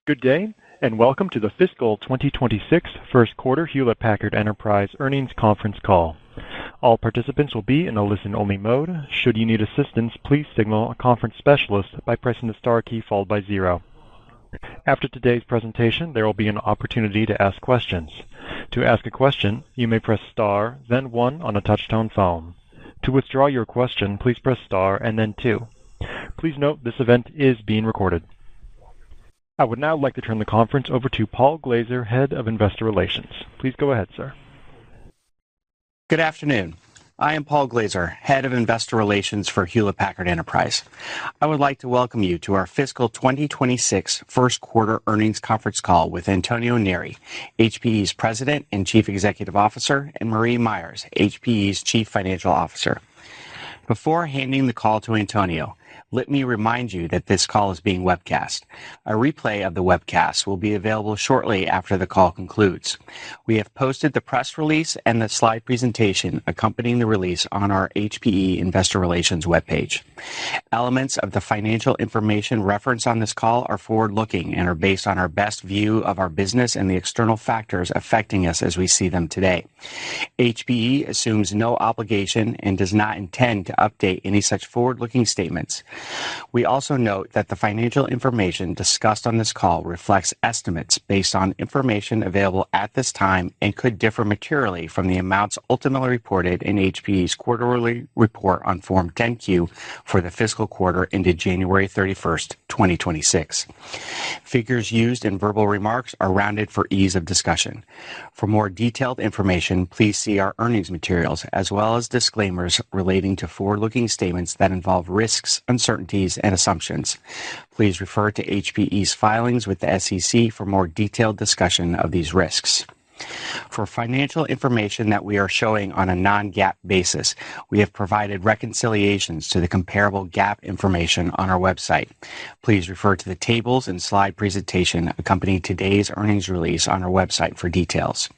Good day, and welcome to the fiscal 2026 first quarter Hewlett Packard Enterprise earnings conference call. All participants will be in a listen-only mode. Should you need assistance, please signal a conference specialist by pressing the star key followed by 0. After today's presentation, there will be an opportunity to ask questions. To ask a question, you may press star, then 1 on a touch-tone phone. To withdraw your question, please press star and then 2. Please note this event is being recorded. I would now like to turn the conference over to Paul Glazer, Head of Investor Relations. Please go ahead, sir. Good afternoon. I am Paul Glazer, Head of Investor Relations for Hewlett Packard Enterprise. I would like to welcome you to our fiscal 2026 first quarter earnings conference call with Antonio Neri, HPE's President and Chief Executive Officer, and Marie Myers, HPE's Chief Financial Officer. Before handing the call to Antonio, let me remind you that this call is being webcast. A replay of the webcast will be available shortly after the call concludes. We have posted the press release and the slide presentation accompanying the release on our HPE Investor Relations webpage. Elements of the financial information referenced on this call are forward-looking and are based on our best view of our business and the external factors affecting us as we see them today. HPE assumes no obligation and does not intend to update any such forward-looking statements. We also note that the financial information discussed on this call reflects estimates based on information available at this time and could differ materially from the amounts ultimately reported in HPE's quarterly report on Form 10-Q for the fiscal quarter ended January 31st, 2026. Figures used in verbal remarks are rounded for ease of discussion. For more detailed information, please see our earnings materials as well as disclaimers relating to forward-looking statements that involve risks, uncertainties, and assumptions. Please refer to HPE's filings with the SEC for more detailed discussion of these risks. For financial information that we are showing on a non-GAAP basis, we have provided reconciliations to the comparable GAAP information on our website. Please refer to the tables and slide presentation accompanying today's earnings release on our website for details.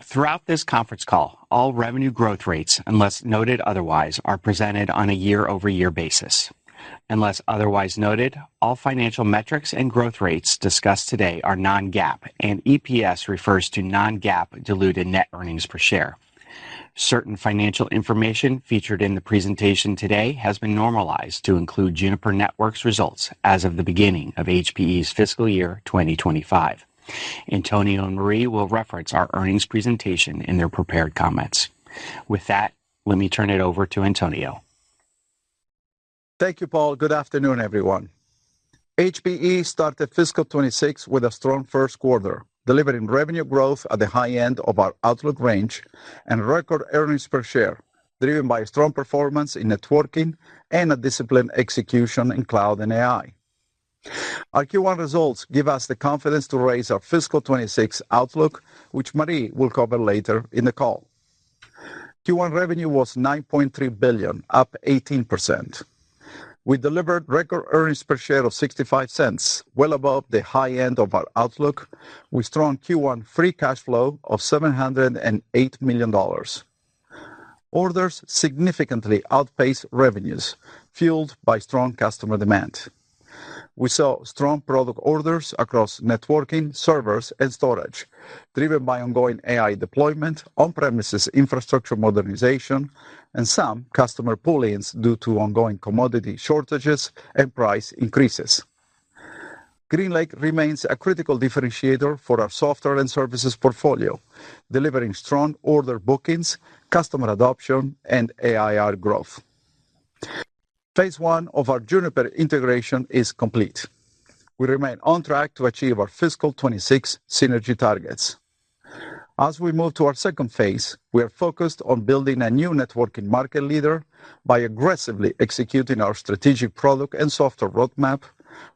Throughout this conference call, all revenue growth rates, unless noted otherwise, are presented on a year-over-year basis. Unless otherwise noted, all financial metrics and growth rates discussed today are non-GAAP, and EPS refers to non-GAAP diluted net earnings per share. Certain financial information featured in the presentation today has been normalized to include Juniper Networks results as of the beginning of HPE's fiscal year 2025. Antonio and Marie will reference our earnings presentation in their prepared comments. With that, let me turn it over to Antonio. Thank you, Paul. Good afternoon, everyone. HPE started fiscal 26 with a strong first quarter, delivering revenue growth at the high end of our outlook range and record earnings per share, driven by strong performance in networking and a disciplined execution in cloud and AI. Our Q1 results give us the confidence to raise our fiscal 26 outlook, which Marie will cover later in the call. Q1 revenue was $9.3 billion, up 18%. We delivered record earnings per share of 65 cents, well above the high end of our outlook, with strong Q1 free cash flow of $708 million. Orders significantly outpaced revenues, fueled by strong customer demand. We saw strong product orders across networking, servers, and storage, driven by ongoing AI deployment, on-premises infrastructure modernization, and some customer pull-ins due to ongoing commodity shortages and price increases. GreenLake remains a critical differentiator for our software and services portfolio, delivering strong order bookings, customer adoption, and AIR growth. Phase 1 of our Juniper integration is complete. We remain on track to achieve our fiscal 26 synergy targets. As we move to our second phase, we are focused on building a new networking market leader by aggressively executing our strategic product and software roadmap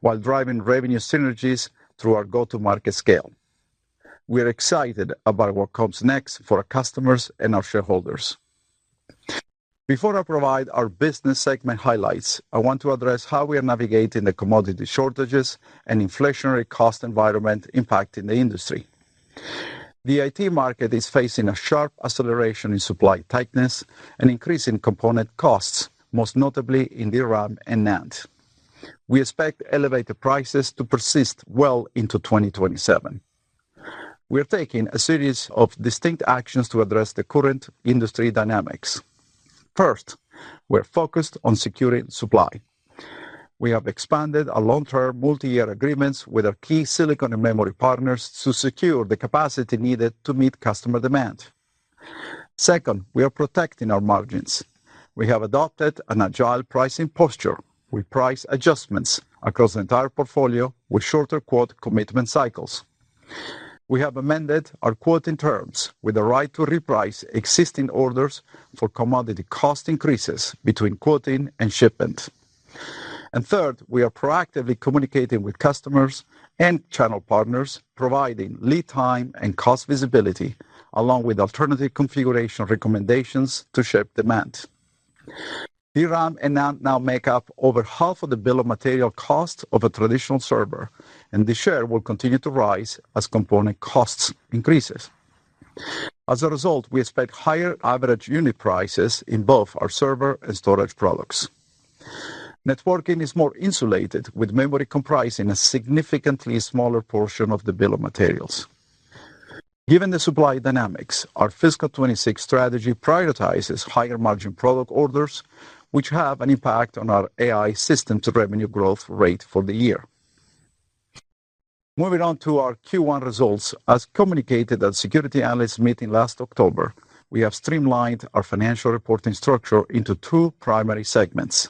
while driving revenue synergies through our go-to-market scale. We are excited about what comes next for our customers and our shareholders. Before I provide our business segment highlights, I want to address how we are navigating the commodity shortages and inflationary cost environment impacting the industry. The IT market is facing a sharp acceleration in supply tightness and increasing component costs, most notably in DRAM and NAND. We expect elevated prices to persist well into 2027. We are taking a series of distinct actions to address the current industry dynamics. First, we're focused on securing supply. We have expanded our long-term multi-year agreements with our key silicon and memory partners to secure the capacity needed to meet customer demand. Second, we are protecting our margins. We have adopted an agile pricing posture with price adjustments across the entire portfolio with shorter quote commitment cycles. We have amended our quoting terms with the right to reprice existing orders for commodity cost increases between quoting and shipment. And third, we are proactively communicating with customers and channel partners, providing lead time and cost visibility, along with alternative configuration recommendations to shape demand. DRAM and NAND now make up over half of the bill of material cost of a traditional server, and the share will continue to rise as component costs increases. As a result, we expect higher average unit prices in both our server and storage products. Networking is more insulated, with memory comprising a significantly smaller portion of the bill of materials. Given the supply dynamics, our fiscal 26 strategy prioritizes higher margin product orders, which have an impact on our AI systems revenue growth rate for the year. Moving on to our Q1 results, as communicated at Security Analyst Meeting last October, we have streamlined our financial reporting structure into two primary segments.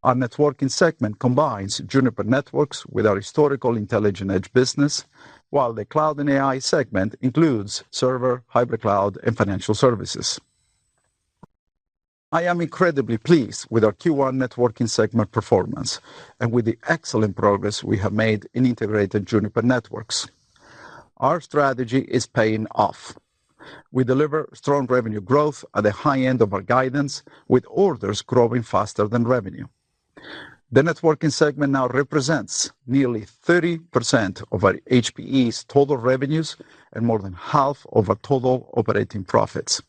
Our networking segment combines Juniper Networks with our historical Intelligent Edge business, while the Cloud and AI segment includes server, hybrid cloud, and financial services. I am incredibly pleased with our Q1 networking segment performance and with the excellent progress we have made in integrated Juniper Networks. Our strategy is paying off. We deliver strong revenue growth at the high end of our guidance, with orders growing faster than revenue. The networking segment now represents nearly 30% of our HPE's total revenues and more than half of our total operating profits.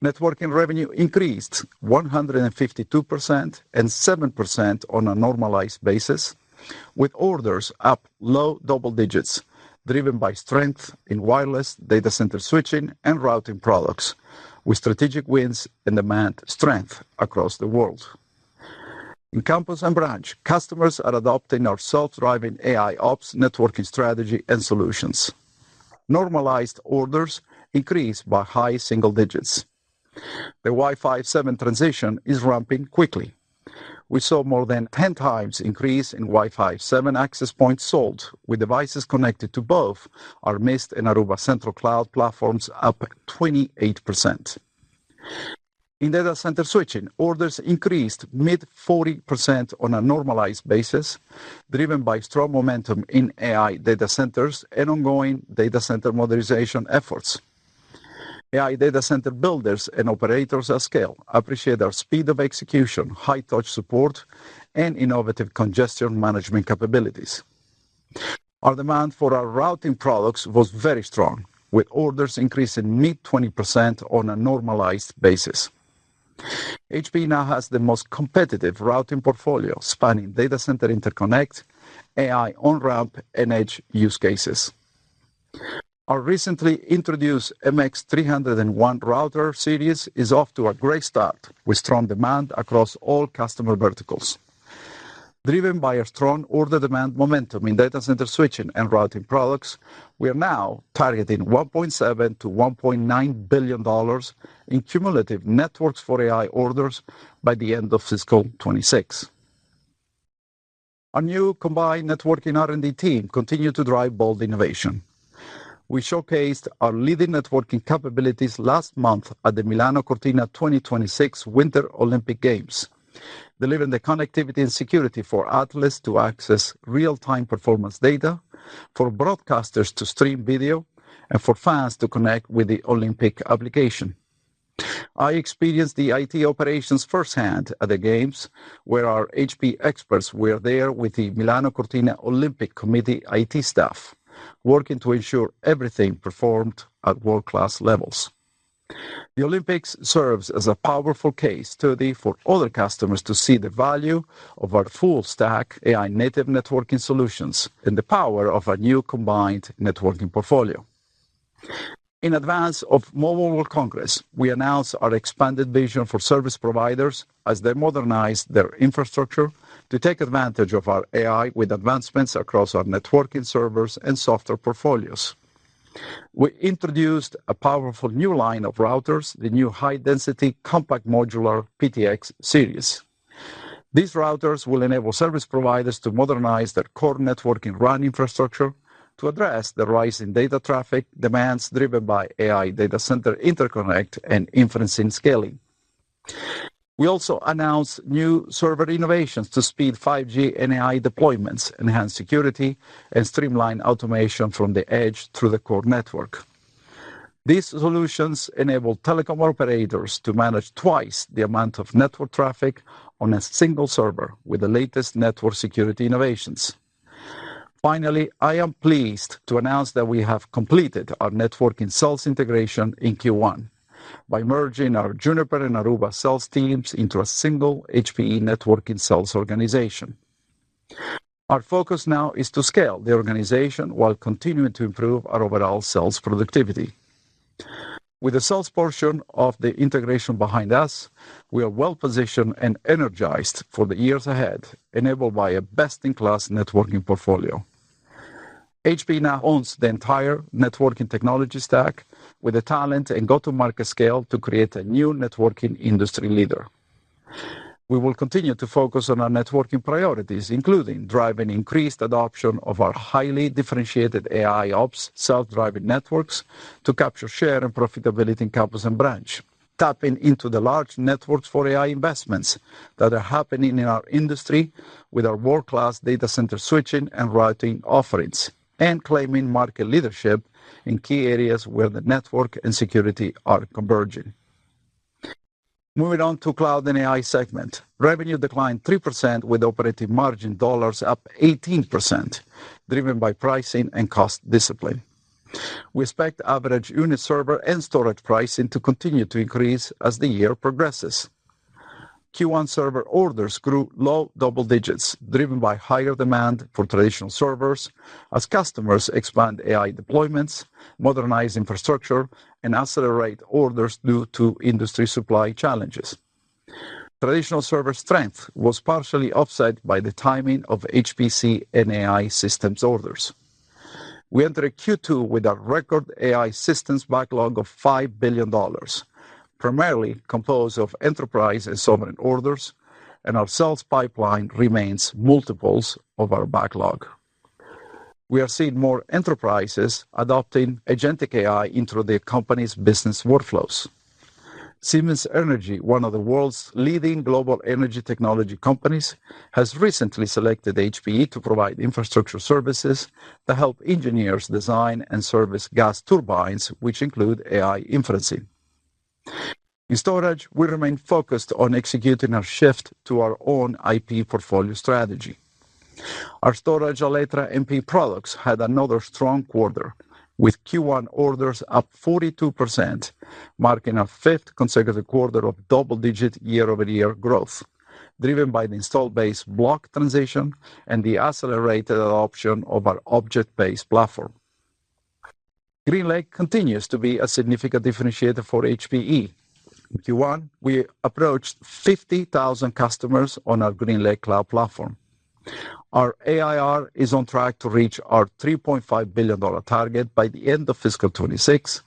Networking revenue increased 152% and 7% on a normalized basis, with orders up low double digits, driven by strength in wireless, data center switching, and routing products, with strategic wins and demand strength across the world. In campus and branch, customers are adopting our self-driving AI ops networking strategy and solutions. Normalized orders increased by high single digits. The Wi-Fi 7 transition is ramping quickly. We saw more than 10 times increase in Wi-Fi 7 access points sold, with devices connected to both our Mist and Aruba Central Cloud platforms up 28%. In data center switching, orders increased mid-40% on a normalized basis, driven by strong momentum in AI data centers and ongoing data center modernization efforts. AI data center builders and operators at scale appreciate our speed of execution, high-touch support, and innovative congestion management capabilities. Our demand for our routing products was very strong, with orders increasing mid-20% on a normalized basis. HPE now has the most competitive routing portfolio, spanning data center interconnect, AI on-ramp, and edge use cases. Our recently introduced MX301 router series is off to a great start, with strong demand across all customer verticals. Driven by a strong order demand momentum in data center switching and routing products, we are now targeting $1.7 to $1.9 billion in cumulative networks for AI orders by the end of fiscal 26. Our new combined networking R&D team continued to drive bold innovation. We showcased our leading networking capabilities last month at the Milano Cortina 2026 Winter Olympic Games, delivering the connectivity and security for athletes to access real-time performance data, for broadcasters to stream video, and for fans to connect with the Olympic application. I experienced the IT operations firsthand at the Games, where our HP experts were there with the Milano Cortina Olympic Committee IT staff, working to ensure everything performed at world-class levels. The Olympics serves as a powerful case study for other customers to see the value of our full-stack AI-native networking solutions and the power of our new combined networking portfolio. In advance of Mobile World Congress, we announced our expanded vision for service providers as they modernize their infrastructure to take advantage of our AI with advancements across our networking servers and software portfolios. We introduced a powerful new line of routers, the new high-density compact modular PTX series. These routers will enable service providers to modernize their core networking RAN infrastructure to address the rising data traffic demands driven by AI data center interconnect and inferencing scaling. We also announced new server innovations to speed 5G and AI deployments, enhance security, and streamline automation from the edge through the core network. These solutions enable telecom operators to manage twice the amount of network traffic on a single server with the latest network security innovations. Finally, I am pleased to announce that we have completed our networking sales integration in Q1 by merging our Juniper and Aruba sales teams into a single HPE networking sales organization. Our focus now is to scale the organization while continuing to improve our overall sales productivity. With the sales portion of the integration behind us, we are well positioned and energized for the years ahead, enabled by a best-in-class networking portfolio. HPE now owns the entire networking technology stack with the talent and go-to-market scale to create a new networking industry leader. We will continue to focus on our networking priorities, including driving increased adoption of our highly differentiated AI ops self-driving networks to capture share and profitability in campus and branch, tapping into the large networks for AI investments that are happening in our industry with our world-class data center switching and routing offerings, and claiming market leadership in key areas where the network and security are converging. Moving on to Cloud and AI segment. Revenue declined 3% with operating margin dollars up 18%, driven by pricing and cost discipline. We expect average unit server and storage pricing to continue to increase as the year progresses. Q1 server orders grew low double digits, driven by higher demand for traditional servers as customers expand AI deployments, modernize infrastructure, and accelerate orders due to industry supply challenges. Traditional server strength was partially offset by the timing of HPC and AI systems orders. We entered Q2 with a record AI systems backlog of $5 billion, primarily composed of enterprise and sovereign orders, and our sales pipeline remains multiples of our backlog. We are seeing more enterprises adopting agentic AI into their company's business workflows. Siemens Energy, one of the world's leading global energy technology companies, has recently selected HPE to provide infrastructure services that help engineers design and service gas turbines, which include AI inferencing. In storage, we remain focused on executing our shift to our own IP portfolio strategy. Our storage Alletra MP products had another strong quarter, with Q1 orders up 42%, marking our fifth consecutive quarter of double-digit year-over-year growth, driven by the installed base block transition and the accelerated adoption of our object-based platform. GreenLake continues to be a significant differentiator for HPE. In Q1, we approached 50,000 customers on our GreenLake cloud platform. Our AIR is on track to reach our $3.5 billion target by the end of fiscal 26,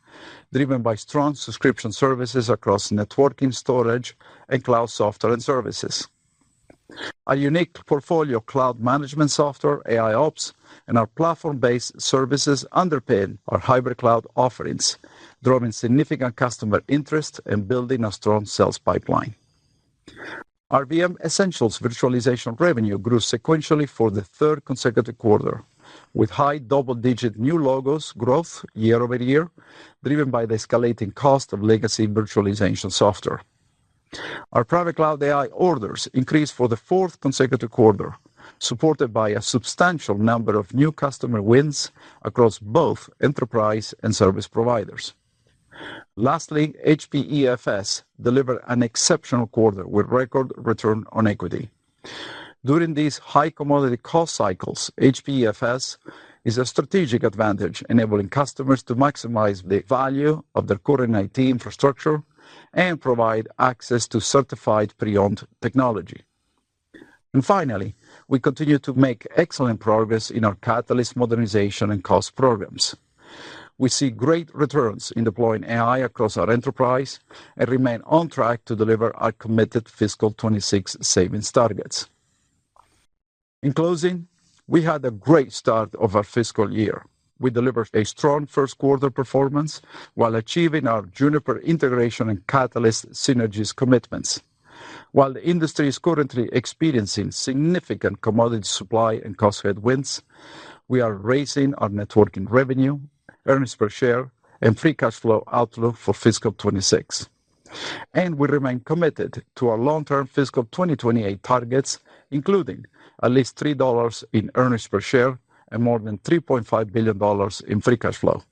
driven by strong subscription services across networking, storage, and cloud software and services. Our unique portfolio of cloud management software, AI ops, and our platform-based services underpin our hybrid cloud offerings, driving significant customer interest and building a strong sales pipeline. Our VM Essentials virtualization revenue grew sequentially for the third consecutive quarter, with high double-digit new logos growth year over year, driven by the escalating cost of legacy virtualization software. Our private cloud AI orders increased for the fourth consecutive quarter, supported by a substantial number of new customer wins across both enterprise and service providers. Lastly, HPEFS delivered an exceptional quarter with record return on equity. During these high commodity cost cycles, HPEFS is a strategic advantage, enabling customers to maximize the value of their current IT infrastructure and provide access to certified pre-owned technology. And finally, we continue to make excellent progress in our Catalyst modernization and cost programs. We see great returns in deploying AI across our enterprise and remain on track to deliver our committed fiscal 26 savings targets. In closing, we had a great start of our fiscal year. We delivered a strong first quarter performance while achieving our Juniper integration and Catalyst synergies commitments. While the industry is currently experiencing significant commodity supply and cost headwinds, we are raising our networking revenue, earnings per share, and free cash flow outlook for fiscal 26. And we remain committed to our long-term fiscal 2028 targets, including at least $3 in earnings per share and more than $3.5 billion in free cash flow.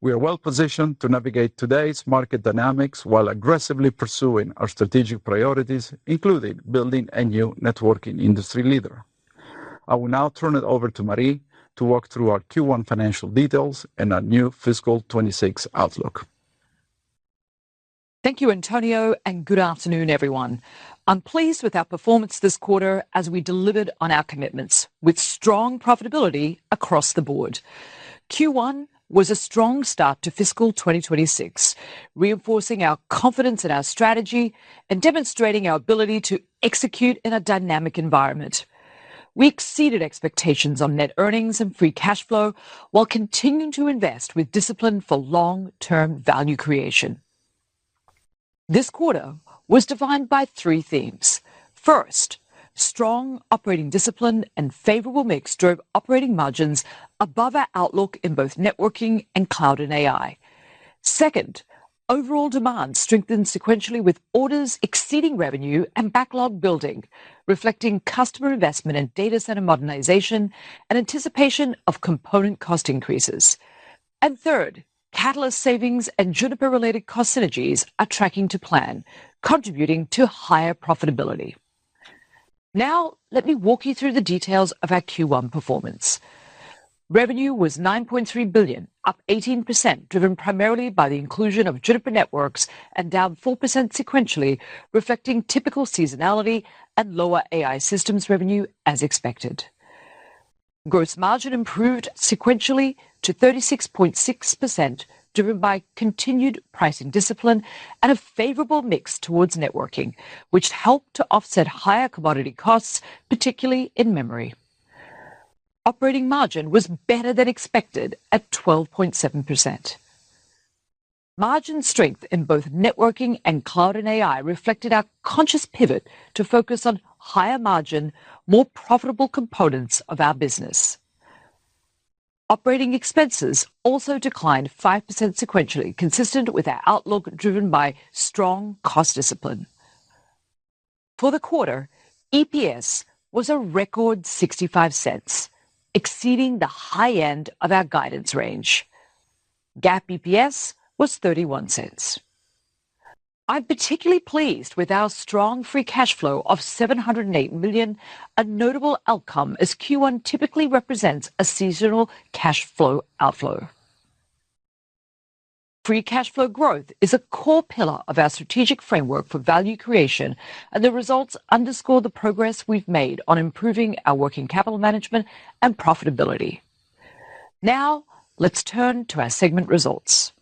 We are well positioned to navigate today's market dynamics while aggressively pursuing our strategic priorities, including building a new networking industry leader. I will now turn it over to Marie to walk through our Q1 financial details and our new fiscal 26 outlook. Thank you, Antonio, and good afternoon, everyone. I'm pleased with our performance this quarter as we delivered on our commitments with strong profitability across the board. Q1 was a strong start to fiscal 2026, reinforcing our confidence in our strategy and demonstrating our ability to execute in a dynamic environment. We exceeded expectations on net earnings and free cash flow while continuing to invest with discipline for long-term value creation. This quarter was defined by three themes. First, strong operating discipline and favorable mix drove operating margins above our outlook in both networking and cloud and AI. Second, overall demand strengthened sequentially with orders exceeding revenue and backlog building, reflecting customer investment in data center modernization and anticipation of component cost increases. And third, Catalyst savings and Juniper-related cost synergies are tracking to plan, contributing to higher profitability. Now, let me walk you through the details of our Q1 performance. Revenue was $9.3 billion, up 18%, driven primarily by the inclusion of Juniper Networks and down 4% sequentially, reflecting typical seasonality and lower AI systems revenue as expected. Gross margin improved sequentially to 36.6%, driven by continued pricing discipline and a favorable mix towards networking, which helped to offset higher commodity costs, particularly in memory. Operating margin was better than expected at 12.7%. Margin strength in both networking and cloud and AI reflected our conscious pivot to focus on higher margin, more profitable components of our business. Operating expenses also declined 5% sequentially, consistent with our outlook driven by strong cost discipline. For the quarter, EPS was a record 65 cents, exceeding the high end of our guidance range. GAAP EPS was 31 cents. I'm particularly pleased with our strong free cash flow of $708 million, a notable outcome as Q1 typically represents a seasonal cash flow outflow. Free cash flow growth is a core pillar of our strategic framework for value creation, and the results underscore the progress we've made on improving our working capital management and profitability. Now, let's turn to our segment results.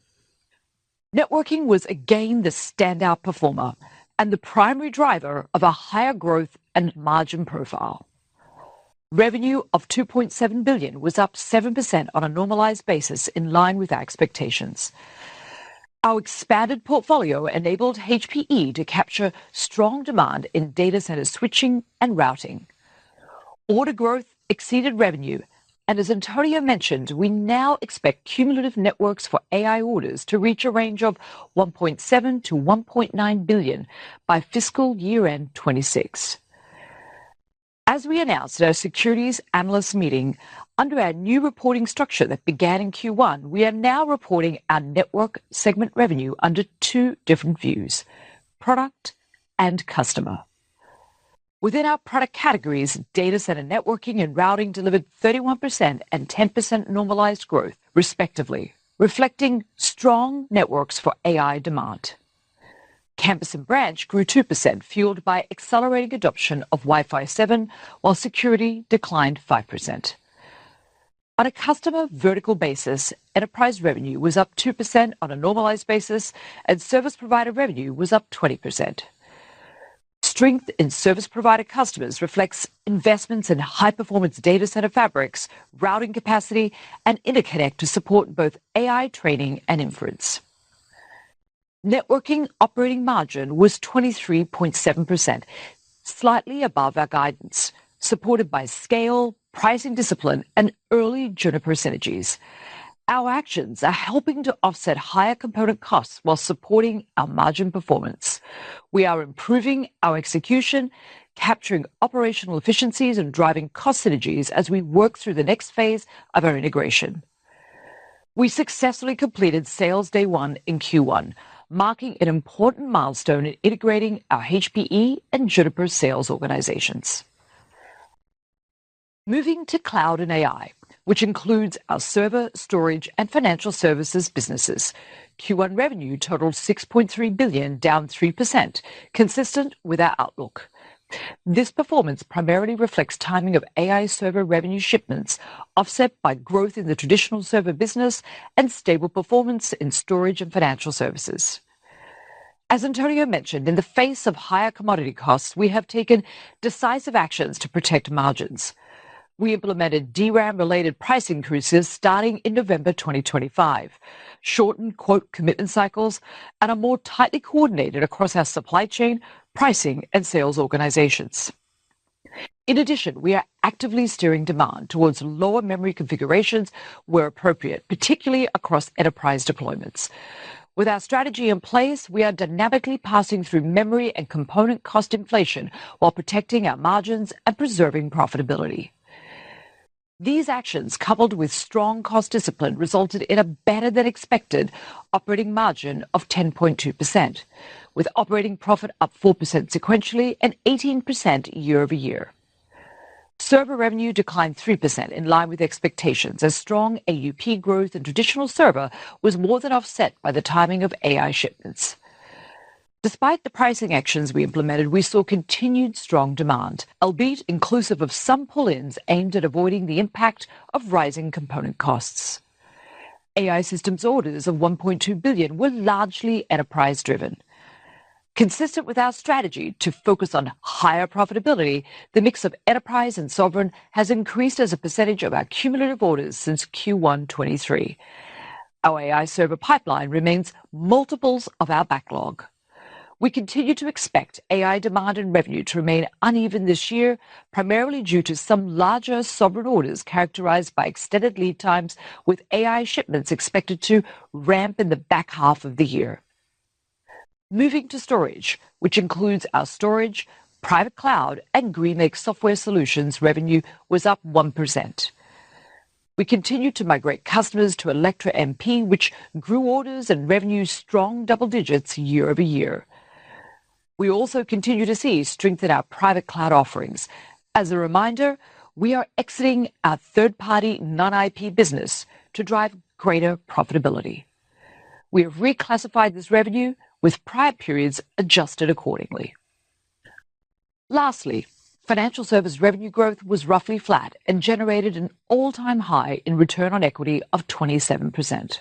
Networking was again the standout performer and the primary driver of a higher growth and margin profile. Revenue of $2.7 billion was up 7% on a normalized basis in line with our expectations. Our expanded portfolio enabled HPE to capture strong demand in data center switching and routing. Order growth exceeded revenue, and as Antonio mentioned, we now expect cumulative networks for AI orders to reach a range of $1.7 to $1.9 billion by fiscal year-end 26. As we announced at our securities analyst meeting, under our new reporting structure that began in Q1, we are now reporting our network segment revenue under two different views, product and customer. Within our product categories, data center networking and routing delivered 31% and 10% normalized growth, respectively, reflecting strong networks for AI demand. Campus and branch grew 2%, fueled by accelerating adoption of Wi-Fi 7, while security declined 5%. On a customer vertical basis, enterprise revenue was up 2% on a normalized basis, and service provider revenue was up 20%. Strength in service provider customers reflects investments in high-performance data center fabrics, routing capacity, and interconnect to support both AI training and inference. Networking operating margin was 23.7%, slightly above our guidance, supported by scale, pricing discipline, and early Juniper synergies. Our actions are helping to offset higher component costs while supporting our margin performance. We are improving our execution, capturing operational efficiencies, and driving cost synergies as we work through the next phase of our integration. We successfully completed Sales Day 1 in Q1, marking an important milestone in integrating our HPE and Juniper sales organizations. Moving to cloud and AI, which includes our server, storage, and financial services businesses. Q1 revenue totaled $6.3 billion, down 3%, consistent with our outlook. This performance primarily reflects timing of AI server revenue shipments, offset by growth in the traditional server business and stable performance in storage and financial services. As Antonio mentioned, in the face of higher commodity costs, we have taken decisive actions to protect margins. We implemented DRAM-related price increases starting in November 2025, shortened quote commitment cycles, and are more tightly coordinated across our supply chain, pricing, and sales organizations. In addition, we are actively steering demand towards lower memory configurations where appropriate, particularly across enterprise deployments. With our strategy in place, we are dynamically passing through memory and component cost inflation while protecting our margins and preserving profitability. These actions, coupled with strong cost discipline, resulted in a better-than-expected operating margin of 10.2%, with operating profit up 4% sequentially and 18% year-over-year. Server revenue declined 3% in line with expectations as strong AUP growth in traditional server was more than offset by the timing of AI shipments. Despite the pricing actions we implemented, we saw continued strong demand, albeit inclusive of some pull-ins aimed at avoiding the impact of rising component costs. AI systems orders of $1.2 billion were largely enterprise-driven. Consistent with our strategy to focus on higher profitability, the mix of enterprise and sovereign has increased as a percentage of our cumulative orders since Q1 23. Our AI server pipeline remains multiples of our backlog. We continue to expect AI demand and revenue to remain uneven this year, primarily due to some larger sovereign orders characterized by extended lead times, with AI shipments expected to ramp in the back half of the year. Moving to storage, which includes our storage, private cloud, and GreenLake software solutions, revenue was up 1%. We continue to migrate customers to Electra MP, which grew orders and revenue strong double digits year-over-year. We also continue to see strength in our private cloud offerings. As a reminder, we are exiting our third-party non-IP business to drive greater profitability. We have reclassified this revenue with prior periods adjusted accordingly. Lastly, financial service revenue growth was roughly flat and generated an all-time high in return on equity of 27%.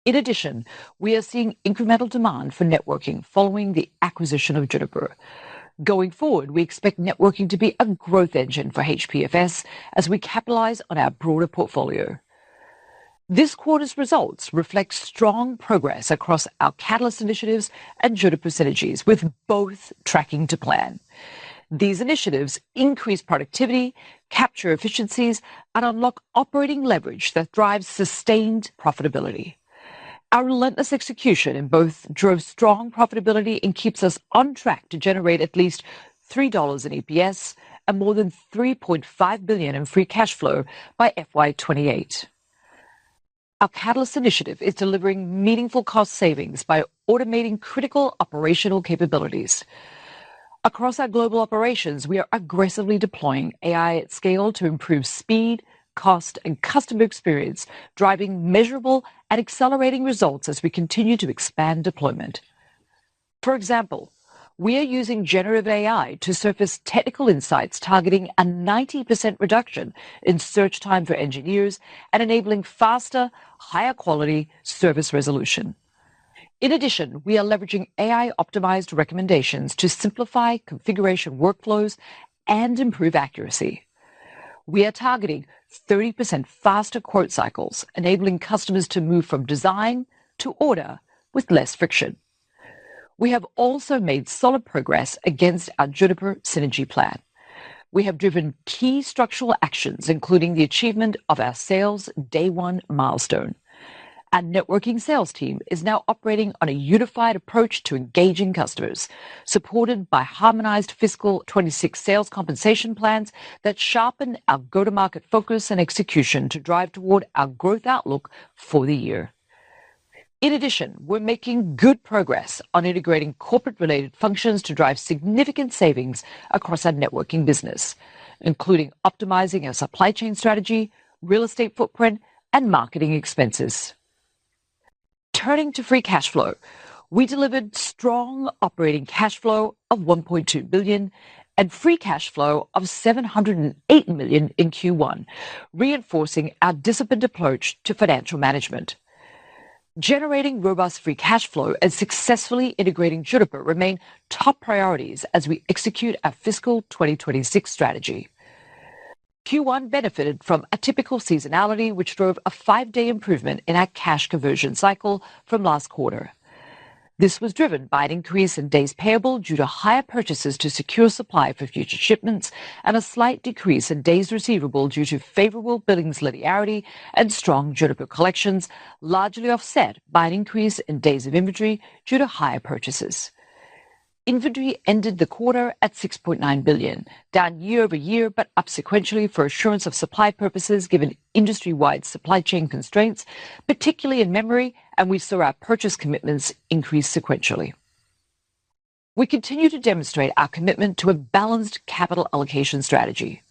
In addition, we are seeing incremental demand for networking following the acquisition of Juniper. Going forward, we expect networking to be a growth engine for HPFS as we capitalize on our broader portfolio. This quarter's results reflect strong progress across our Catalyst initiatives and Juniper synergies, with both tracking to plan. These initiatives increase productivity, capture efficiencies, and unlock operating leverage that drives sustained profitability. Our relentless execution in both drove strong profitability and keeps us on track to generate at least $3 in EPS, and more than $3.5 billion in free cash flow by FY28. Our Catalyst initiative is delivering meaningful cost savings by automating critical operational capabilities. Across our global operations, we are aggressively deploying AI at scale to improve speed, cost, and customer experience, driving measurable and accelerating results as we continue to expand deployment. For example, we are using generative AI to surface technical insights targeting a 90% reduction in search time for engineers and enabling faster, higher quality service resolution. In addition, we are leveraging AI-optimized recommendations to simplify configuration workflows and improve accuracy. We are targeting 30% faster quote cycles, enabling customers to move from design to order with less friction. We have also made solid progress against our Juniper synergy plan. We have driven key structural actions, including the achievement of our sales day one milestone. Our networking sales team is now operating on a unified approach to engaging customers, supported by harmonized fiscal 26 sales compensation plans that sharpen our go-to-market focus and execution to drive toward our growth outlook for the year. In addition, we're making good progress on integrating corporate-related functions to drive significant savings across our networking business, including optimizing our supply chain strategy, real estate footprint, and marketing expenses. Turning to free cash flow, we delivered strong operating cash flow of $1.2 billion and free cash flow of $708 million in Q1, reinforcing our disciplined approach to financial management. Generating robust free cash flow and successfully integrating Juniper remain top priorities as we execute our fiscal 2026 strategy. Q1 benefited from a typical seasonality, which drove a 5-day improvement in our cash conversion cycle from last quarter. This was driven by an increase in days payable due to higher purchases to secure supply for future shipments and a slight decrease in days receivable due to favorable billings linearity and strong Juniper collections, largely offset by an increase in days of inventory due to higher purchases. Inventory ended the quarter at $6.9 billion, down year over year, but up sequentially for assurance of supply purposes given industry-wide supply chain constraints, particularly in memory, and we saw our purchase commitments increase sequentially. We continue to demonstrate our commitment to a balanced capital allocation strategy.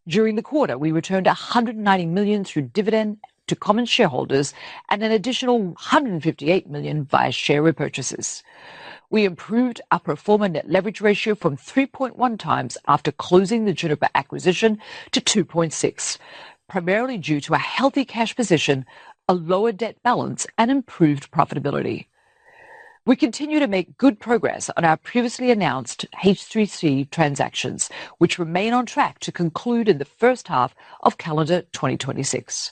During the quarter, we returned $190 million through dividend to common shareholders and an additional $158 million via share repurchases. We improved our pro forma net leverage ratio from 3.1 times after closing the Juniper acquisition to 2.6, primarily due to a healthy cash position, a lower debt balance, and improved profitability. We continue to make good progress on our previously announced H3C transactions, which remain on track to conclude in the first half of calendar 2026.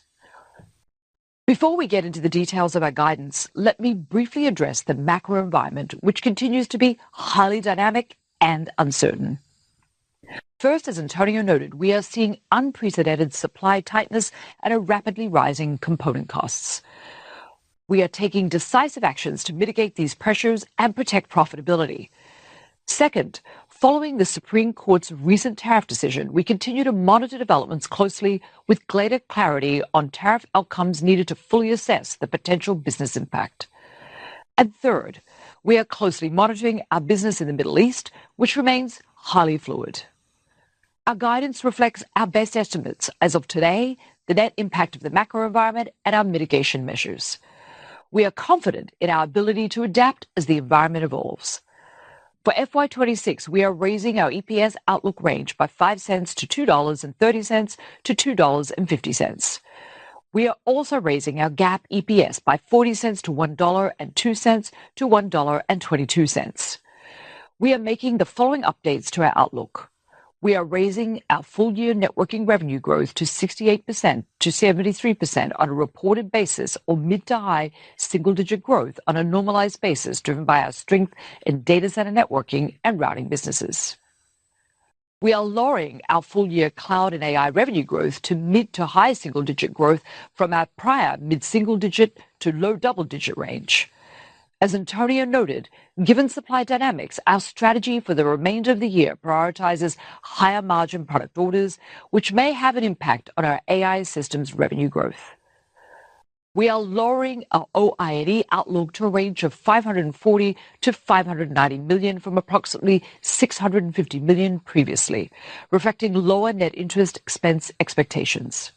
Before we get into the details of our guidance, let me briefly address the macro environment, which continues to be highly dynamic and uncertain. First, as Antonio noted, we are seeing unprecedented supply tightness and a rapidly rising component costs. We are taking decisive actions to mitigate these pressures and protect profitability. Second, following the Supreme Court's recent tariff decision, we continue to monitor developments closely with greater clarity on tariff outcomes needed to fully assess the potential business impact. And third, we are closely monitoring our business in the Middle East, which remains highly fluid. Our guidance reflects our best estimates as of today, the net impact of the macro environment, and our mitigation measures. We are confident in our ability to adapt as the environment evolves. For FY26, we are raising our EPS outlook range by 5 cents to $2.30 to $2.50. We are also raising our GAAP EPS by 40 cents to $1.02 to $1.22. We are making the following updates to our outlook. We are raising our full-year networking revenue growth to 68% to 73% on a reported basis, or mid to high single-digit growth on a normalized basis driven by our strength in data center networking and routing businesses. We are lowering our full-year cloud and AI revenue growth to mid to high single-digit growth from our prior mid-single-digit to low double-digit range. As Antonio noted, given supply dynamics, our strategy for the remainder of the year prioritizes higher margin product orders, which may have an impact on our AI systems revenue growth. We are lowering our OI&E outlook to a range of $540 to $590 million from approximately $650 million previously, reflecting lower net interest expense expectations.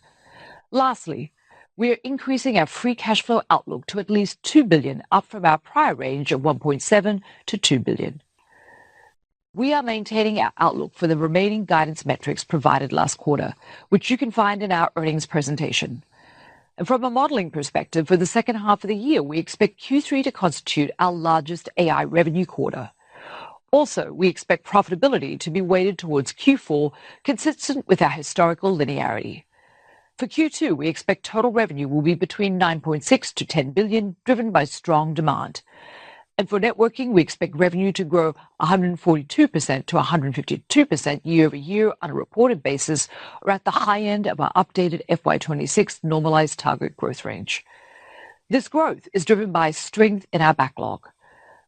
Lastly, we are increasing our free cash flow outlook to at least $2 billion, up from our prior range of $1.7 to $2 billion. We are maintaining our outlook for the remaining guidance metrics provided last quarter, which you can find in our earnings presentation. And from a modeling perspective, for the second half of the year, we expect Q3 to constitute our largest AI revenue quarter. Also, we expect profitability to be weighted towards Q4, consistent with our historical linearity. For Q2, we expect total revenue will be between $9.6 to $10 billion, driven by strong demand. And for networking, we expect revenue to grow 142% to 152% year over year on a reported basis, or at the high end of our updated FY26 normalized target growth range. This growth is driven by strength in our backlog.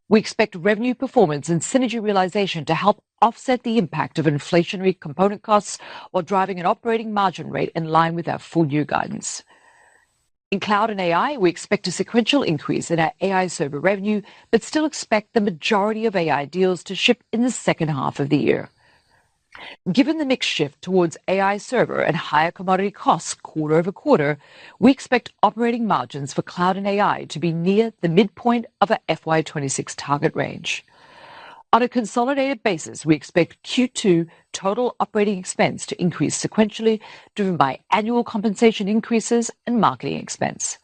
We expect revenue performance and synergy realization to help offset the impact of inflationary component costs while driving an operating margin rate in line with our full-year guidance. In cloud and AI, we expect a sequential increase in our AI server revenue, but still expect the majority of AI deals to ship in the second half of the year. Given the mix shift towards AI server and higher commodity costs quarter over quarter, we expect operating margins for cloud and AI to be near the midpoint of our FY26 target range. On a consolidated basis, we expect Q2 total operating expense to increase sequentially, driven by annual compensation increases and marketing expense.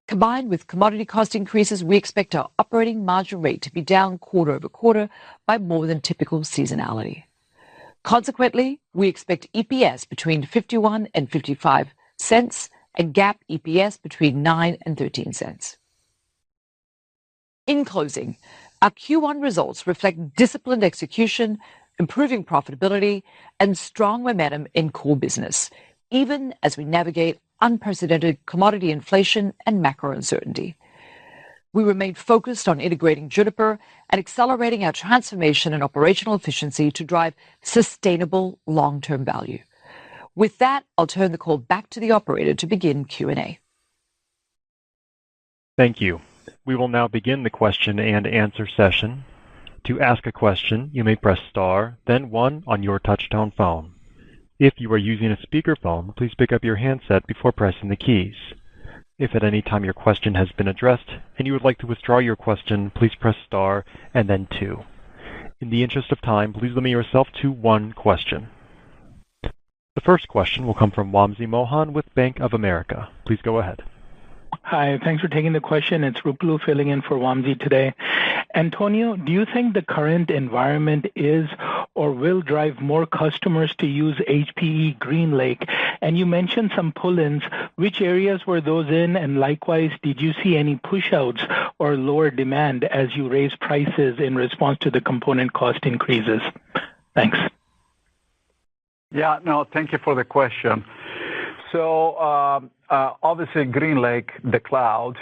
Combined with commodity cost increases, we expect our operating margin rate to be down quarter over quarter by more than typical seasonality. Consequently, we expect EPS between 51 and 55 cents and GAAP EPS between 9 and 13 cents. In closing, our Q1 results reflect disciplined execution, improving profitability, and strong momentum in core business, even as we navigate unprecedented commodity inflation and macro uncertainty. We remain focused on integrating Juniper and accelerating our transformation and operational efficiency to drive sustainable long-term value. With that, I'll turn the call back to the operator to begin Q&A. Thank you. We will now begin the question and answer session. To ask a question, you may press star, then 1 on your touch-tone phone. If you are using a speakerphone, please pick up your handset before pressing the keys. If at any time your question has been addressed and you would like to withdraw your question, please press star and then 2. In the interest of time, please limit yourself to 1 question. The first question will come from Wamsi Mohan with Bank of America. Please go ahead. Hi, thanks for taking the question. It's Ruplu filling in for Wamsi today. Antonio, do you think the current environment is or will drive more customers to use HPE GreenLake? And you mentioned some pull-ins. Which areas were those in? And likewise, did you see any push-outs or lower demand as you raise prices in response to the component cost increases? Thanks. Yeah, no, thank you for the question. So obviously, GreenLake, the cloud,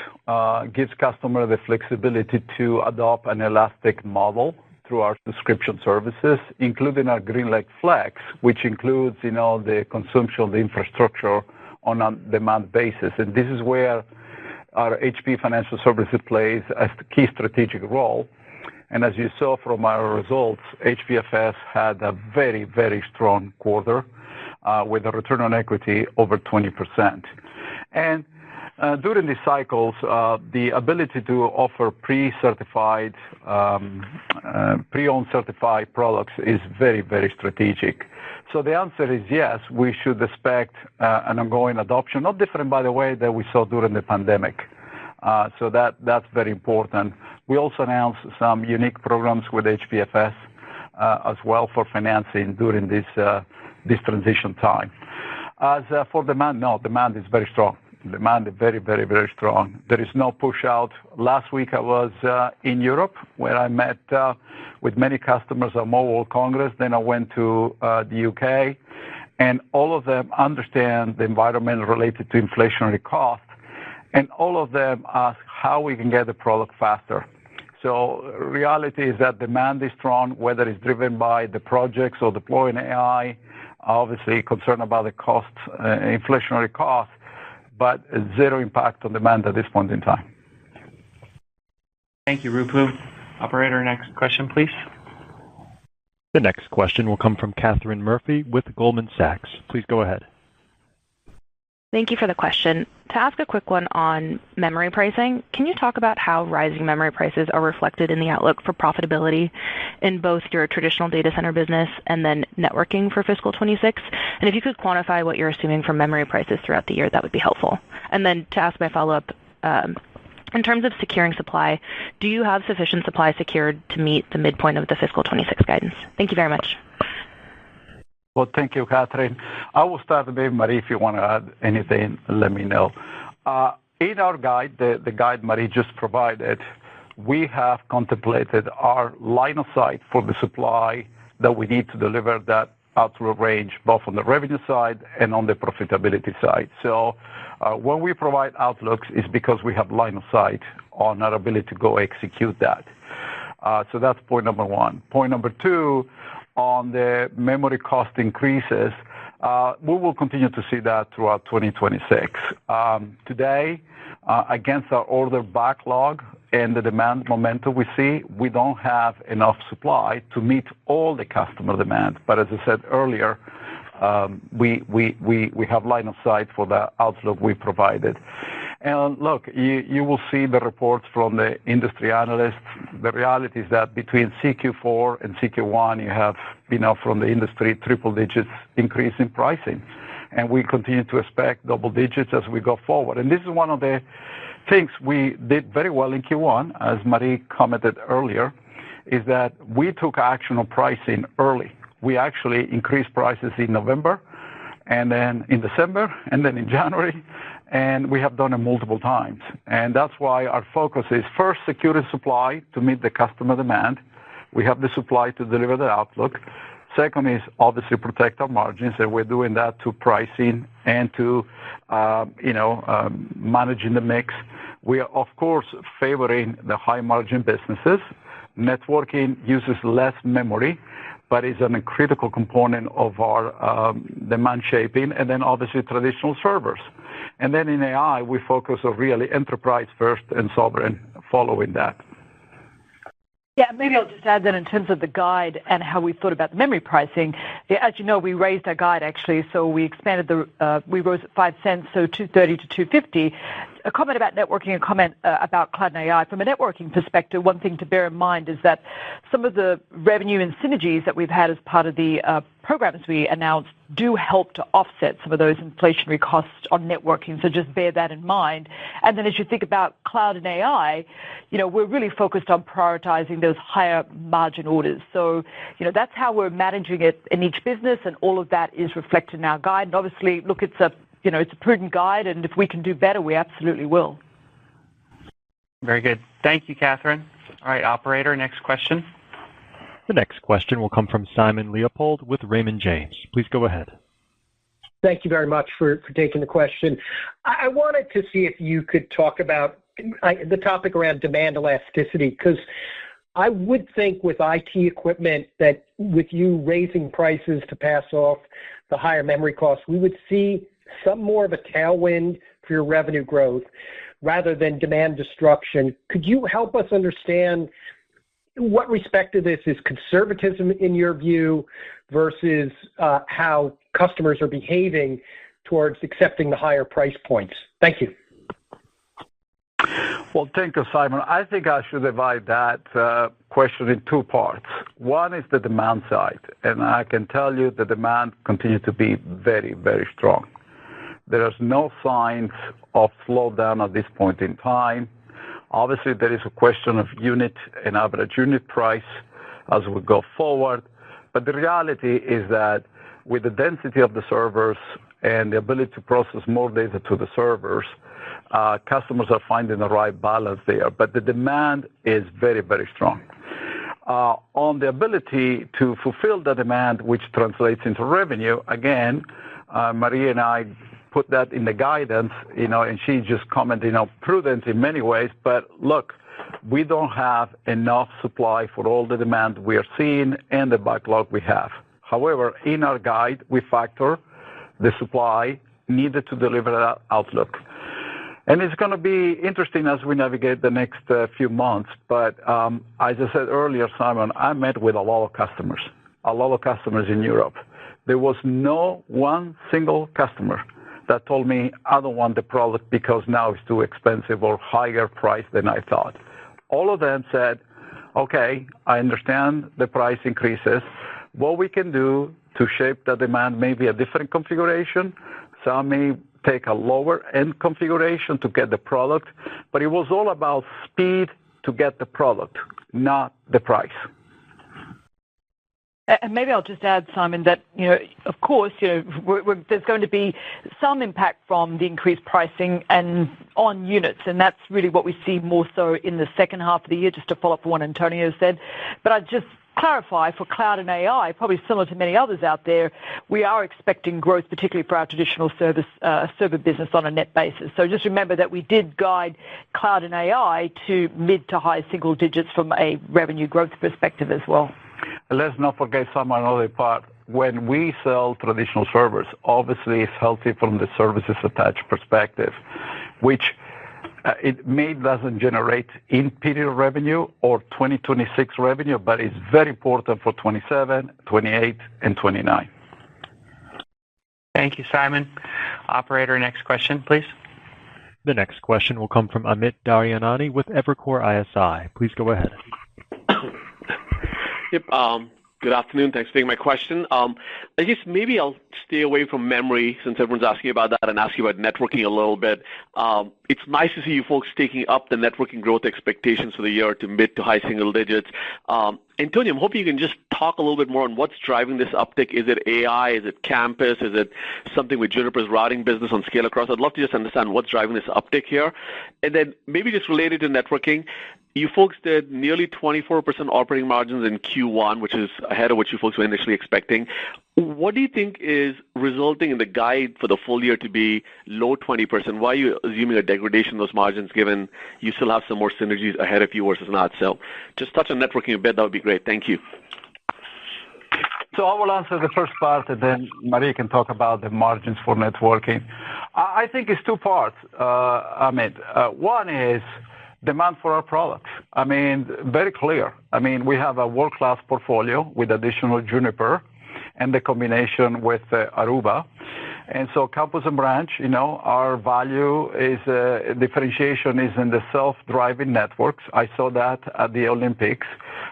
gives customers the flexibility to adopt an elastic model through our subscription services, including our GreenLake Flex, which includes, the consumption of the infrastructure on a demand basis. And this is where our HPE Financial Services plays a key strategic role. And as you saw from our results, HPFS had a very, very strong quarter with a return on equity over 20%. And during these cycles, the ability to offer pre-certified, pre-owned certified products is very, very strategic. So the answer is yes, we should expect an ongoing adoption, not different, by the way, that we saw during the pandemic. So that's very important. We also announced some unique programs with HPFS as well for financing during this transition time. As for demand, no, demand is very strong. Demand is very, very, very strong. There is no push out. Last week I was in Europe where I met with many customers at Mobile World Congress. Then I went to the UK, and all of them understand the environment related to inflationary costs, and all of them ask how we can get the product faster. So reality is that demand is strong, whether it's driven by the projects or deploying AI, obviously concerned about the cost, inflationary costs, but zero impact on demand at this point in time. Thank you, Ruplu. Operator, next question, please. The next question will come from Catherine Murphy with Goldman Sachs. Please go ahead. Thank you for the question. To ask a quick one on memory pricing, can you talk about how rising memory prices are reflected in the outlook for profitability in both your traditional data center business and then networking for fiscal 26? And if you could quantify what you're assuming for memory prices throughout the year, that would be helpful. And then to ask my follow-up, in terms of securing supply, do you have sufficient supply secured to meet the midpoint of the fiscal 26 guidance? Thank you very much. Well, thank you, Catherine. I will start, maybe Marie, if you want to add anything, let me know. In our guide, the guide Marie just provided, we have contemplated our line of sight for the supply that we need to deliver that outlook range, both on the revenue side and on the profitability side. So when we provide outlooks, it's because we have line of sight on our ability to go execute that. So that's point number one. Point number two, on the memory cost increases, we will continue to see that throughout 2026. Today, against our order backlog and the demand momentum we see, we don't have enough supply to meet all the customer demand. But as I said earlier, we have line of sight for the outlook we provided. And look, you will see the reports from the industry analysts. The reality is that between CQ4 and CQ1, you have, from the industry, triple digits increase in pricing. And we continue to expect double digits as we go forward. And this is one of the things we did very well in Q1, as Marie commented earlier, is that we took action on pricing early. We actually increased prices in November, and then in December, and then in January, and we have done it multiple times. And that's why our focus is first, securing supply to meet the customer demand. We have the supply to deliver the outlook. Second is obviously protect our margins, and we're doing that to pricing and to, managing the mix. We are, of course, favoring the high-margin businesses. Networking uses less memory, but is a critical component of our demand shaping, and then obviously traditional servers. And then in AI, we focus on really enterprise first and sovereign following that. Yeah, maybe I'll just add that in terms of the guide and how we thought about the memory pricing. Yeah, as you know, we raised our guide actually, so we expanded we rose at 5 cents, so 230 to 250. A comment about networking, a comment about cloud and AI. From a networking perspective, one thing to bear in mind is that some of the revenue and synergies that we've had as part of the programs we announced do help to offset some of those inflationary costs on networking. So just bear that in mind. And then as you think about cloud and AI, we're really focused on prioritizing those higher margin orders. So, that's how we're managing it in each business, and all of that is reflected in our guide. And obviously, look, it's a prudent guide, and if we can do better, we absolutely will. Very good. Thank you, Catherine. All right, operator, next question. The next question will come from Simon Leopold with Raymond James. Please go ahead. Thank you very much for taking the question. I wanted to see if you could talk about the topic around demand elasticity, because I would think with IT equipment that with you raising prices to pass off the higher memory costs, we would see some more of a tailwind for your revenue growth rather than demand destruction. Could you help us understand what respect to this is conservatism in your view versus how customers are behaving towards accepting the higher price points? Thank you. Well, thank you, Simon. I think I should divide that question in two parts. One is the demand side, and I can tell you the demand continues to be very, very strong. There is no signs of slowdown at this point in time. Obviously, there is a question of unit and average unit price as we go forward. But the reality is that with the density of the servers and the ability to process more data to the servers, customers are finding the right balance there. But the demand is very, very strong. On the ability to fulfill the demand, which translates into revenue, again, Marie and I put that in the guidance, and she just commented, prudent in many ways. But look, we don't have enough supply for all the demand we are seeing and the backlog we have. However, in our guide, we factor the supply needed to deliver that outlook. And it's going to be interesting as we navigate the next few months. But as I said earlier, Simon, I met with a lot of customers in Europe. There was no one single customer that told me, I don't want the product because now it's too expensive or higher price than I thought. All of them said, okay, I understand the price increases. What we can do to shape the demand may be a different configuration. Some may take a lower end configuration to get the product, but it was all about speed to get the product, not the price. And maybe I'll just add, Simon, that, of course, there's going to be some impact from the increased pricing and on units, and that's really what we see more so in the second half of the year, just to follow up on what Antonio said. But I'd just clarify for cloud and AI, probably similar to many others out there, we are expecting growth, particularly for our traditional server business on a net basis. So just remember that we did guide cloud and AI to mid to high single digits from a revenue growth perspective as well. Let's not forget another part. When we sell traditional servers, obviously it's healthy from the services attached perspective, which it doesn't generate in-period revenue or 2026 revenue, but it's very important for 27, 28, and 29. Thank you, Simon. Operator, next question, please. The next question will come from Amit Daryanani with Evercore ISI. Please go ahead. Yep. Good afternoon. Thanks for taking my question. I guess maybe I'll stay away from memory since everyone's asking about that and ask you about networking a little bit. It's nice to see you folks taking up the networking growth expectations for the year to mid to high single digits. Antonio, I'm hoping you can just talk a little bit more on what's driving this uptick. Is it AI? Is it campus? Is it something with Juniper's routing business on scale across? I'd love to just understand what's driving this uptick here. And then maybe just related to networking, you folks did nearly 24% operating margins in Q1, which is ahead of what you folks were initially expecting. What do you think is resulting in the guide for the full year to be low 20%? Why are you assuming a degradation in those margins given you still have some more synergies ahead of you versus not? So just touch on networking a bit. That would be great. Thank you. So I will answer the first part, and then Maria can talk about the margins for networking. I think it's two parts, Amit. One is demand for our products. I mean, very clear. I mean, we have a world-class portfolio with additional Juniper and the combination with Aruba. And so campus and branch, our value is differentiation is in the self-driving networks. I saw that at the Olympics.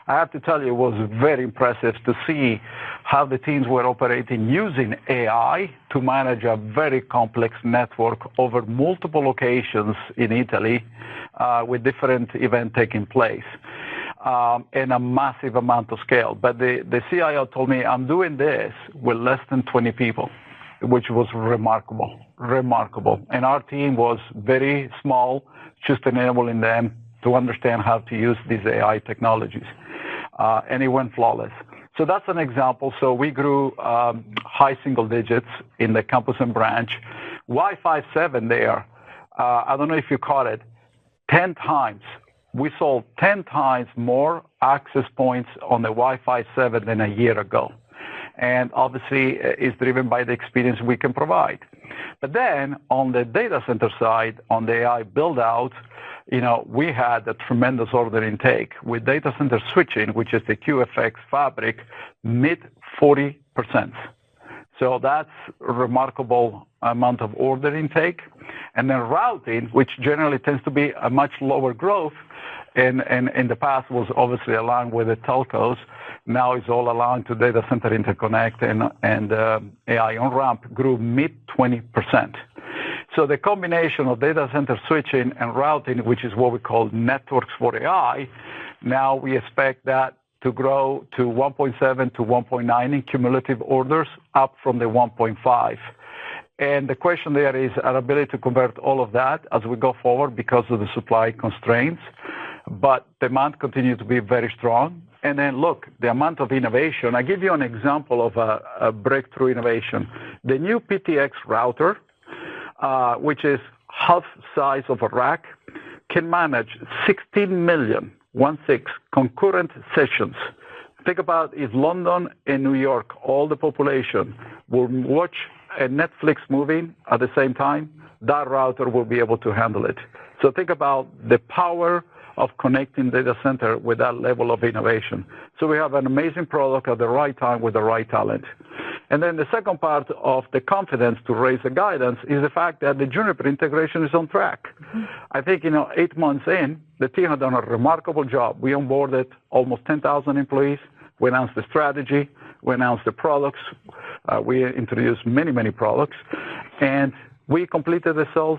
I have to tell you, it was very impressive to see how the teams were operating using AI to manage a very complex network over multiple locations in Italy with different events taking place. And a massive amount of scale. But the CIO told me, I'm doing this with less than 20 people, which was remarkable. And our team was very small, just enabling them to understand how to use these AI technologies. And it went flawless. So that's an example. So we grew high single digits in the campus and branch. Wi-Fi 7 there, I don't know if you caught it, 10 times. We sold 10 times more access points on the Wi-Fi 7 than a year ago. And obviously, it's driven by the experience we can provide. But then on the data center side, on the AI build-out, we had a tremendous order intake with data center switching, which is the QFX fabric, mid 40%. So that's a remarkable amount of order intake. And then routing, which generally tends to be a much lower growth, and in the past was obviously aligned with the telcos. Now it's all aligned to data center interconnect and AI on-ramp grew mid 20%. So the combination of data center switching and routing, which is what we call networks for AI, now we expect that to grow to 1.7 to 1.9 in cumulative orders, up from the 1.5. And the question there is our ability to convert all of that as we go forward because of the supply constraints. But demand continues to be very strong. And then look, the amount of innovation. I give you an example of a breakthrough innovation. The new PTX router which is half size of a rack, can manage 16 million, 1/6, concurrent sessions. Think about if London and New York, all the population, will watch a Netflix movie at the same time, that router will be able to handle it. So think about the power of connecting data center with that level of innovation. So we have an amazing product at the right time with the right talent. And then the second part of the confidence to raise the guidance is the fact that the Juniper integration is on track. I think, 8 months in, the team has done a remarkable job. We onboarded almost 10,000 employees. We announced the strategy. We announced the products. We introduced many, many products. And we completed the sales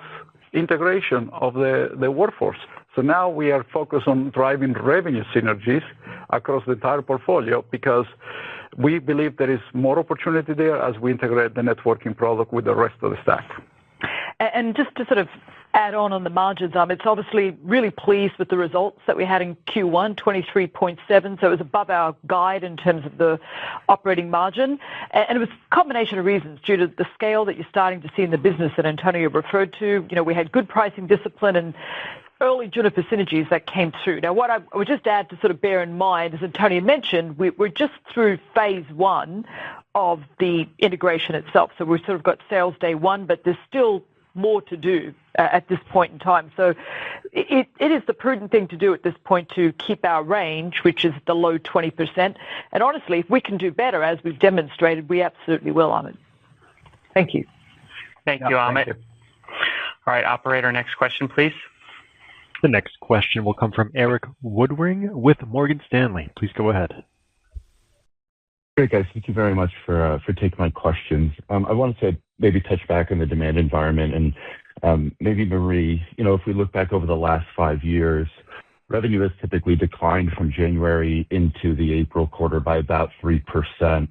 integration of the workforce. So now we are focused on driving revenue synergies across the entire portfolio because we believe there is more opportunity there as we integrate the networking product with the rest of the stack. And just to sort of add on the margins, it's obviously really pleased with the results that we had in Q1, 23.7, so it was above our guide in terms of the operating margin. And it was a combination of reasons due to the scale that you're starting to see in the business that Antonio referred to. We had good pricing discipline and early Juniper synergies that came through. Now, what I would just add to sort of bear in mind, as Antonio mentioned, we're just through phase one of the integration itself. So we've sort of got sales day one, but there's still more to do at this point in time. So it is the prudent thing to do at this point to keep our range, which is the low 20%. And honestly, if we can do better, as we've demonstrated, we absolutely will, Amit. Thank you. Thank you, Amit. Thank you. All right, operator, next question, please. The next question will come from Eric Woodring with Morgan Stanley. Please go ahead. Great, guys. Thank you very much for taking my questions. I wanted to maybe touch back on the demand environment and maybe, Marie, if we look back over the last 5 years, revenue has typically declined from January into the April quarter by about 3%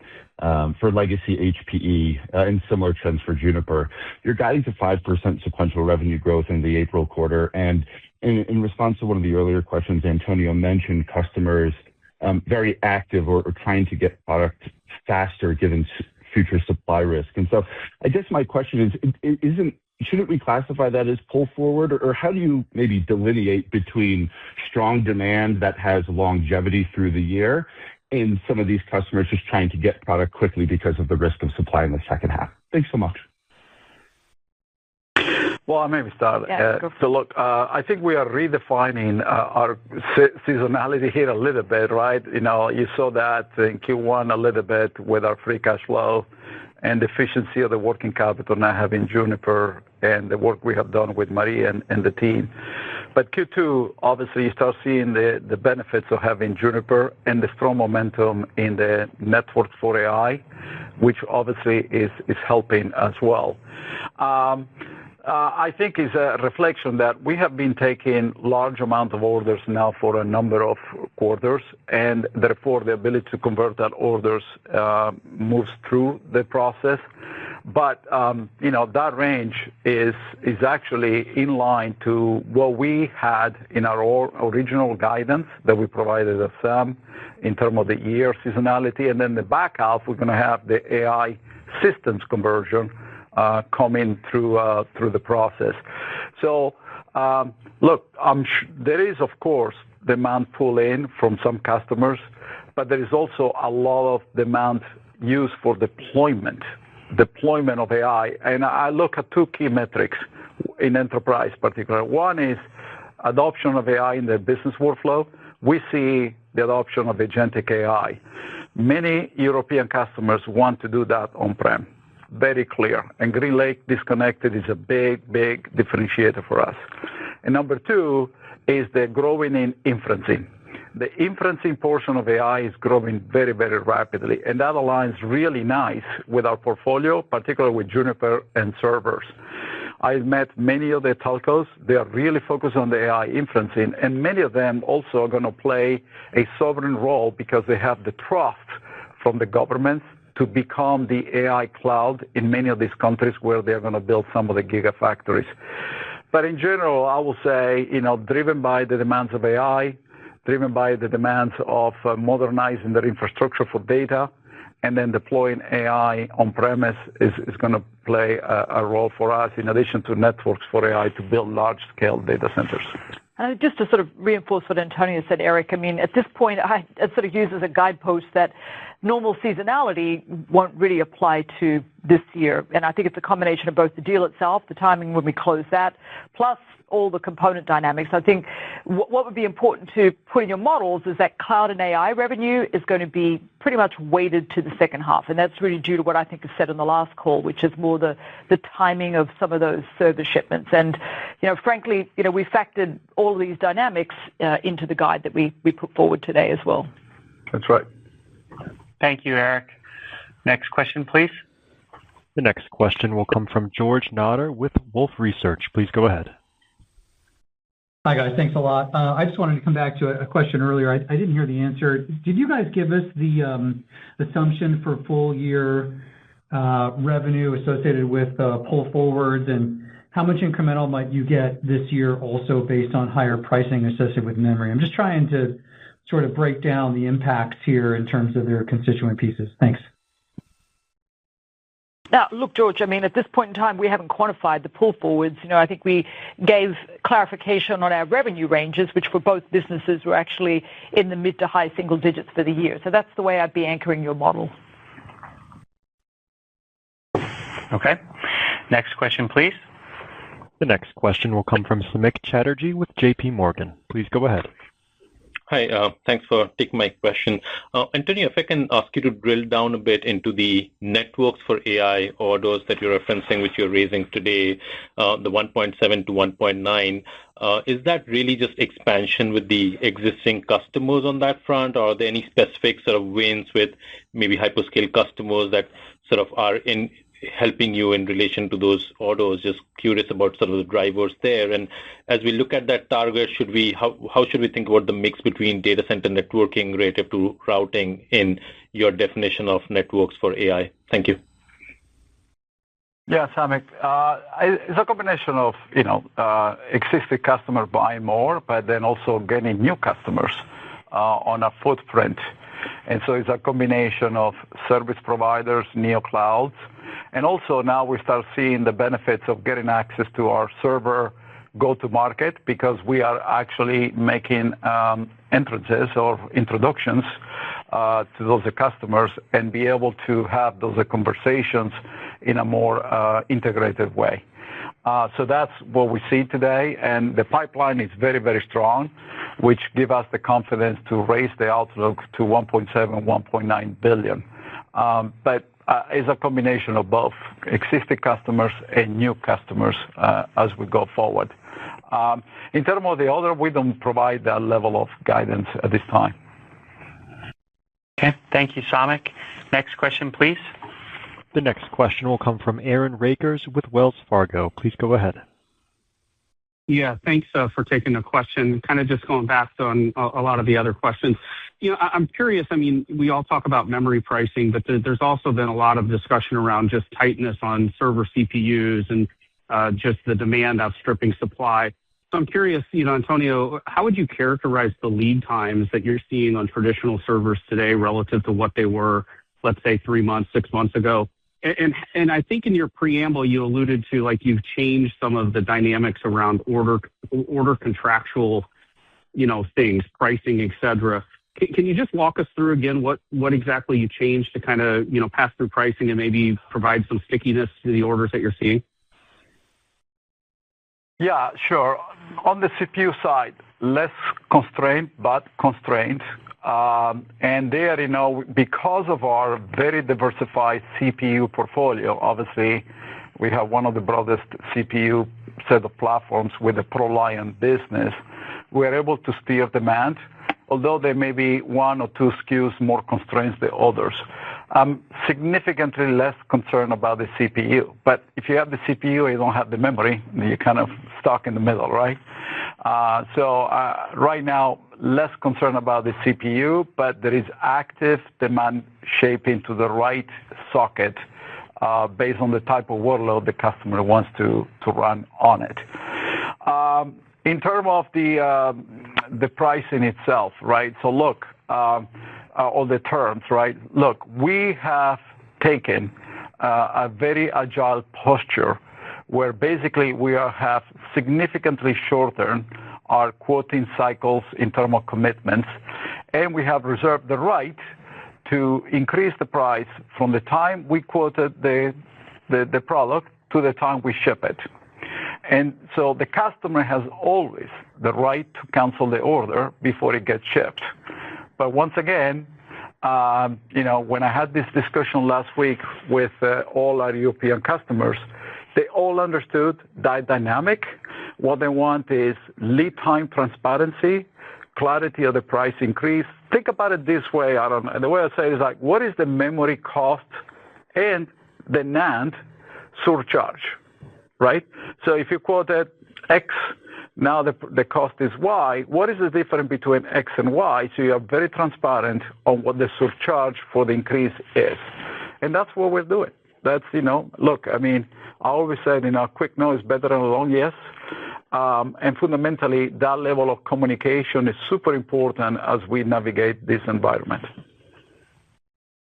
for legacy HPE and similar trends for Juniper. You're guiding to 5% sequential revenue growth in the April quarter. And in response to one of the earlier questions, Antonio mentioned customers very active or trying to get product faster given future supply risk. And so I guess my question is, shouldn't we classify that as pull forward, or how do you maybe delineate between strong demand that has longevity through the year and some of these customers just trying to get product quickly because of the risk of supply in the second half? Thanks so much. Well, I maybe start. So look, I think we are redefining our seasonality here a little bit, right? You saw that in Q1 a little bit with our free cash flow and the efficiency of the working capital now having Juniper and the work we have done with Marie and the team. But Q2, obviously, you start seeing the benefits of having Juniper and the strong momentum in the network for AI, which obviously is helping as well. I think it's a reflection that we have been taking large amount of orders now for a number of quarters, and therefore the ability to convert that orders moves through the process. But that range is actually in line to what we had in our original guidance that we provided of Sam in terms of the year seasonality, and then the back half we're going to have the AI systems conversion coming through the process. So, look, there is, of course, demand pull in from some customers, but there is also a lot of demand used for deployment of AI. And I look at two key metrics in enterprise particularly. One is adoption of AI in the business workflow. We see the adoption of agentic AI. Many European customers want to do that on-prem. Very clear. And GreenLake disconnected is a big differentiator for us. And number two is the growing in inferencing. The inferencing portion of AI is growing very rapidly, and that aligns really nice with our portfolio, particularly with Juniper and servers. I've met many of the telcos. They are really focused on the AI inferencing, and many of them also are going to play a sovereign role because they have the trust from the governments to become the AI cloud in many of these countries where they're going to build some of the gigafactories. But in general, I will say, driven by the demands of AI, driven by the demands of modernizing their infrastructure for data, and then deploying AI on-premise is going to play a role for us in addition to networks for AI to build large-scale data centers. Just to sort of reinforce what Antonio said, Eric, I mean, at this point, I sort of use as a guidepost that normal seasonality won't really apply to this year. And I think it's a combination of both the deal itself, the timing when we close that, plus all the component dynamics. I think what would be important to put in your models is that cloud and AI revenue is going to be pretty much weighted to the second half. And that's really due to what I think is said in the last call, which is more the timing of some of those service shipments. And, frankly, we factored all of these dynamics into the guide that we put forward today as well. That's right. Thank you, Eric. Next question, please. The next question will come from George Notter with Wolfe Research. Please go ahead. Hi, guys. Thanks a lot. I just wanted to come back to a question earlier. I didn't hear the answer. Did you guys give us the assumption for full year revenue associated with pull forwards, and how much incremental might you get this year also based on higher pricing associated with memory? I'm just trying to sort of break down the impacts here in terms of their constituent pieces. Thanks. Now, look, George, I mean, at this point in time, we haven't quantified the pull forwards. I think we gave clarification on our revenue ranges, which for both businesses were actually in the mid to high single digits for the year. So that's the way I'd be anchoring your model. Okay. Next question, please. The next question will come from Samik Chatterjee with JP Morgan. Please go ahead. Hi, thanks for taking my question. Antonio, if I can ask you to drill down a bit into the networks for AI orders that you're referencing, which you're raising today, the 1.7 to 1.9. Is that really just expansion with the existing customers on that front, or are there any specific sort of wins with maybe hyperscale customers that sort of are in helping you in relation to those orders? Just curious about sort of the drivers there. And as we look at that target, how should we think about the mix between data center networking relative to routing in your definition of networks for AI? Thank you. Yeah, Samik, it's a combination of existing customer buying more, but then also getting new customers on a footprint. And so it's a combination of service providers, neo clouds, and also now we start seeing the benefits of getting access to our server go-to-market because we are actually making entrances or introductions to those customers and be able to have those conversations in a more integrated way. So that's what we see today, and the pipeline is very, very strong, which give us the confidence to raise the outlook to 1.7, 1.9 billion. But it's a combination of both existing customers and new customers as we go forward. In terms of the order, we don't provide that level of guidance at this time. Okay, thank you, Samik. Next question, please. The next question will come from Aaron Rakers with Wells Fargo. Please go ahead. Yeah, thanks for taking the question. Kind of just going back on a lot of the other questions. I'm curious, I mean, we all talk about memory pricing, but there's also been a lot of discussion around just tightness on server CPUs and just the demand outstripping supply. So I'm curious, Antonio, how would you characterize the lead times that you're seeing on traditional servers today relative to what they were, let's say, 3 months, 6 months ago? And I think in your preamble, you alluded to like you've changed some of the dynamics around order contractual, things, pricing, et cetera. Can you just walk us through again what exactly you changed to kind of, pass through pricing and maybe provide some stickiness to the orders that you're seeing? Yeah, sure. On the CPU side, less constrained, but constrained. And there, because of our very diversified CPU portfolio, obviously, we have one of the broadest CPU set of platforms with the ProLiant business. We're able to steer demand, although there may be 1 or 2 SKUs more constrained than others. I'm significantly less concerned about the CPU. But if you have the CPU, you don't have the memory, you're kind of stuck in the middle, right? So right now, less concerned about the CPU, but there is active demand shaping to the right socket based on the type of workload the customer wants to run on it. In terms of the pricing itself, right? So look, all the terms, right? Look, we have taken a very agile posture where basically we have significantly shortened our quoting cycles in terms of commitments, and we have reserved the right to increase the price from the time we quoted the product to the time we ship it. And so the customer has always the right to cancel the order before it gets shipped. But once again, when I had this discussion last week with all our European customers, they all understood that dynamic. What they want is lead time transparency, clarity of the price increase. Think about it this way, Aaron. And the way I say it is like, what is the memory cost and the NAND surcharge, right? So if you quoted X, now the cost is Y. What is the difference between X and Y? So you are very transparent on what the surcharge for the increase is. And that's what we're doing. That's, look, I always said, a quick no is better than a long yes. And fundamentally, that level of communication is super important as we navigate this environment.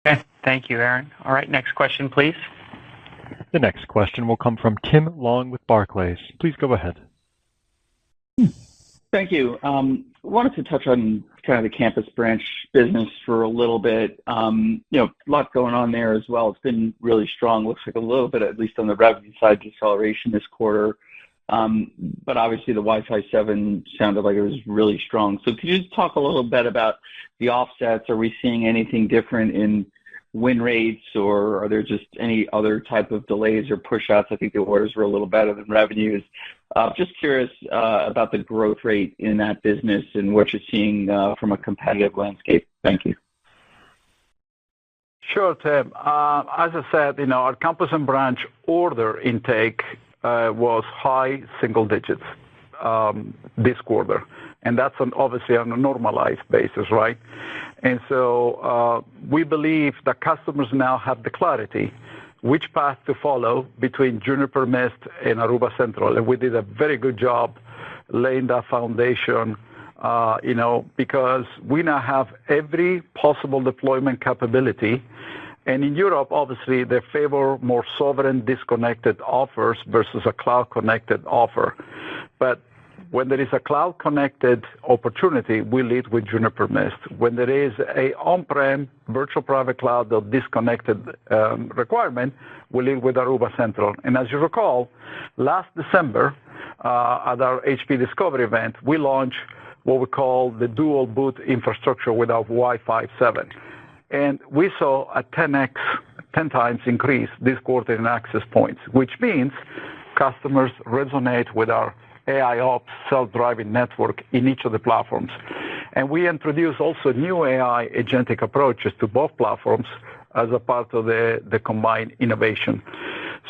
Okay, thank you, Aaron. All right, next question, please. The next question will come from Tim Long with Barclays. Please go ahead. Thank you. Wanted to touch on kind of the campus branch business for a little bit. A lot going on there as well. It's been really strong. Looks like a little bit, at least on the revenue side, deceleration this quarter. But obviously the Wi-Fi 7 sounded like it was really strong. So could you just talk a little bit about the offsets? Are we seeing anything different in win rates, or are there just any other type of delays or push-outs? I think the orders were a little better than revenues. Just curious about the growth rate in that business and what you're seeing from a competitive landscape. Thank you. Sure, Tim. As I said, our campus and branch order intake was high single digits this quarter. And that's obviously on a normalized basis, right? And so we believe that customers now have the clarity which path to follow between Juniper Mist and Aruba Central. And we did a very good job laying that foundation, because we now have every possible deployment capability. And in Europe, obviously, they favor more sovereign disconnected offers versus a cloud-connected offer. But when there is a cloud-connected opportunity, we lead with Juniper Mist. When there is a on-prem virtual private cloud or disconnected requirement, we lead with Aruba Central. And as you recall, last December at our HP Discovery event, we launched what we call the dual boot infrastructure with our Wi-Fi 7. And we saw a 10 times increase this quarter in access points, which means customers resonate with our AIOps self-driving network in each of the platforms. And we introduced also new AI agentic approaches to both platforms as a part of the combined innovation.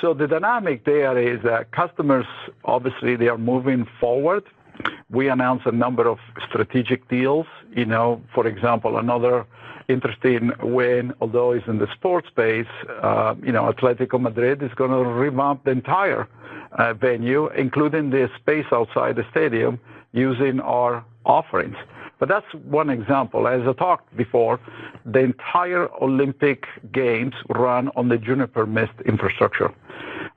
So the dynamic there is that customers, obviously, they are moving forward. We announced a number of strategic deals. For example, another interesting win, although it's in the sports space, Atletico Madrid is going to revamp the entire venue, including the space outside the stadium, using our offerings. But that's one example. As I talked before, the entire Olympic Games run on the Juniper Mist infrastructure.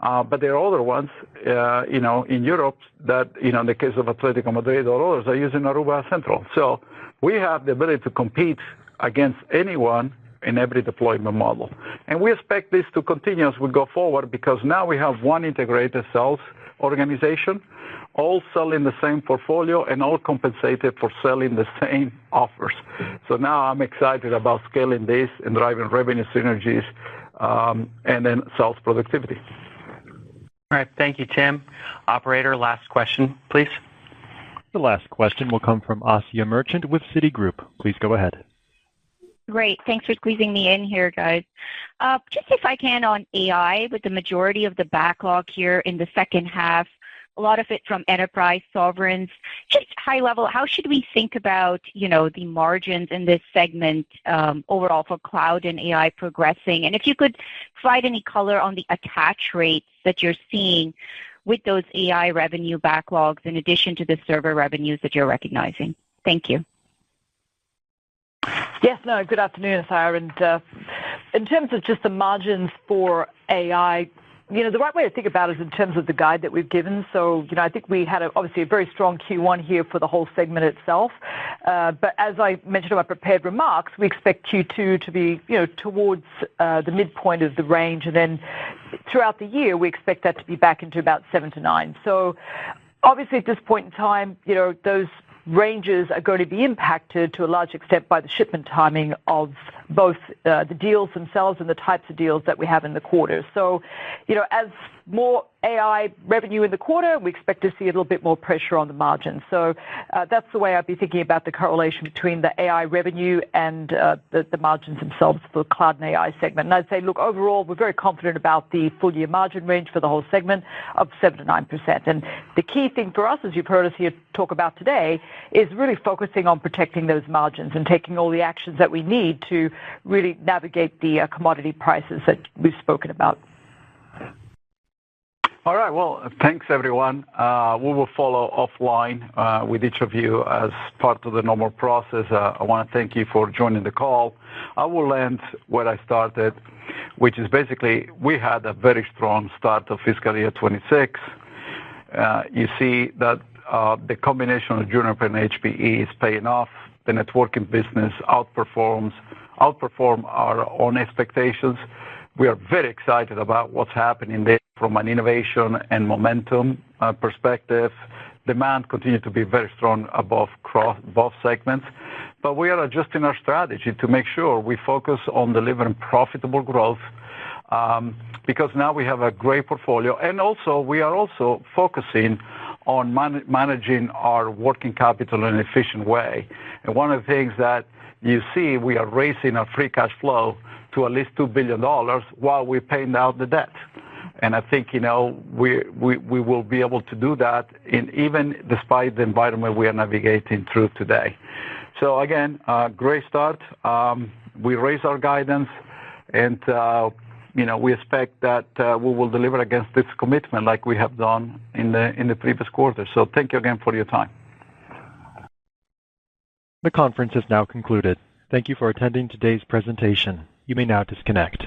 But there are other ones, in Europe that, in the case of Atletico Madrid or others, are using Aruba Central. So we have the ability to compete against anyone in every deployment model. And we expect this to continue as we go forward, because now we have one integrated sales organization, all selling the same portfolio and all compensated for selling the same offers. So now I'm excited about scaling this and driving revenue synergies and then sales productivity. All right, thank you, Tim. Operator, last question, please. The last question will come from Asiya Merchant with Citigroup. Please go ahead. Great. Thanks for squeezing me in here, guys. Just if I can on AI, with the majority of the backlog here in the second half, a lot of it from enterprise sovereigns, just high level, how should we think about, the margins in this segment overall for cloud and AI progressing? And if you could provide any color on the attach rates that you're seeing with those AI revenue backlogs in addition to the server revenues that you're recognizing. Thank you. Yes, no, good afternoon, Sarah. And in terms of just the margins for AI, the right way to think about it is in terms of the guide that we've given. So, I think we had obviously a very strong Q1 here for the whole segment itself. But as I mentioned in my prepared remarks, we expect Q2 to be, towards the midpoint of the range. And then throughout the year, we expect that to be back into about 7 to 9. So obviously at this point in time, those ranges are going to be impacted to a large extent by the shipment timing of both the deals themselves and the types of deals that we have in the quarter. So, as more AI revenue in the quarter, we expect to see a little bit more pressure on the margin. So that's the way I'd be thinking about the correlation between the AI revenue and the margins themselves for the cloud and AI segment. And I'd say, look, overall, we're very confident about the full year margin range for the whole segment of 7 to 9%. And the key thing for us, as you've heard us here talk about today, is really focusing on protecting those margins and taking all the actions that we need to really navigate the commodity prices that we've spoken about. All right. Well, thanks, everyone. We will follow offline with each of you as part of the normal process. I want to thank you for joining the call. I will end where I started, which is basically we had a very strong start of fiscal year 26. You see that the combination of Juniper and HPE is paying off. The networking business outperform our own expectations. We are very excited about what's happening there from an innovation and momentum perspective. Demand continues to be very strong above both segments. But we are adjusting our strategy to make sure we focus on delivering profitable growth because now we have a great portfolio. And also, we are also focusing on managing our working capital in an efficient way. And one of the things that you see, we are raising our free cash flow to at least $2 billion while we're paying down the debt. And I think, we will be able to do that even despite the environment we are navigating through today. So again, great start. We raise our guidance and, we expect that we will deliver against this commitment like we have done in the previous quarter. So thank you again for your time. The conference is now concluded. Thank you for attending today's presentation. You may now disconnect.